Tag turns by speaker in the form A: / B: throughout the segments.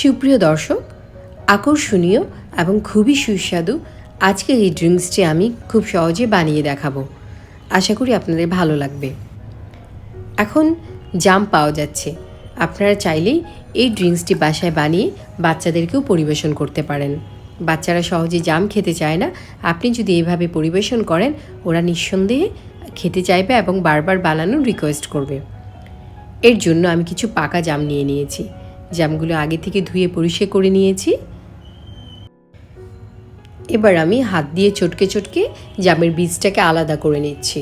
A: সুপ্রিয় দর্শক, আকর্ষণীয় এবং খুবই সুস্বাদু আজকের এই ড্রিঙ্কসটি আমি খুব সহজে বানিয়ে দেখাবো। আশা করি আপনাদের ভালো লাগবে। এখন জাম পাওয়া যাচ্ছে, আপনারা চাইলেই এই ড্রিঙ্কসটি বাসায় বানিয়ে বাচ্চাদেরকেও পরিবেশন করতে পারেন। বাচ্চারা সহজে জাম খেতে চায় না, আপনি যদি এইভাবে পরিবেশন করেন ওরা নিঃসন্দেহে খেতে চাইবে এবং বারবার বানানোর রিকোয়েস্ট করবে। এর জন্য আমি কিছু পাকা জাম নিয়ে নিয়েছি। জামগুলো আগে থেকে ধুয়ে পরিষ্কার করে নিয়েছি। এবার আমি হাত দিয়ে চটকে চটকে জামের বীজটাকে আলাদা করে নিচ্ছি।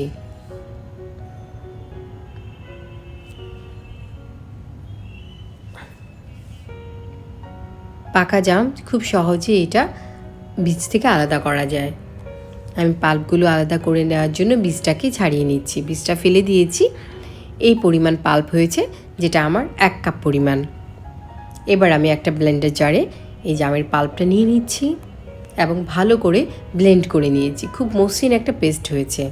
A: পাকা জাম খুব সহজে এটা বীজ থেকে আলাদা করা যায়। আমি পাল্পগুলো আলাদা করে নেওয়ার জন্য বীজটাকে ছাড়িয়ে নিচ্ছি। বীজটা ফেলে দিয়েছি। এই পরিমাণ পাল্প হয়েছে, যেটা আমার 1 কাপ পরিমাণ। এবার আমি একটা ব্লেন্ডার জারে এই জামের পাল্পটা নিয়ে নিচ্ছি এবং ভালো করে ব্লেন্ড করে নিয়েছি। খুব মসৃণ একটা পেস্ট হয়েছে।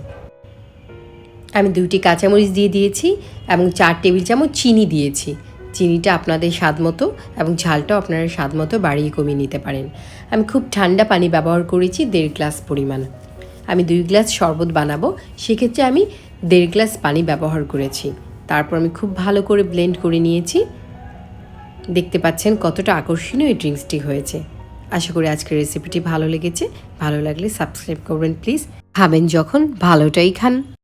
A: আমি 2টি কাঁচামরিচ দিয়ে দিয়েছি এবং 4 টেবিল চামচ চিনি দিয়েছি। চিনিটা আপনাদের স্বাদ মতো এবং ঝালটাও আপনারা স্বাদ মতো বাড়িয়ে কমিয়ে নিতে পারেন। আমি খুব ঠান্ডা পানি ব্যবহার করেছি 1.5 গ্লাস পরিমাণ। আমি 2 গ্লাস শরবত বানাবো, সেক্ষেত্রে আমি 1.5 গ্লাস পানি ব্যবহার করেছি। তারপর আমি খুব ভালো করে ব্লেন্ড করে নিয়েছি। দেখতে পাচ্ছেন কতটা আকর্ষণীয় এই ড্রিঙ্কসটি হয়েছে। আশা করি আজকের রেসিপিটি ভালো লেগেছে। ভালো লাগলে সাবস্ক্রাইব করবেন প্লিজ। খাবেন যখন ভালোটাই খান।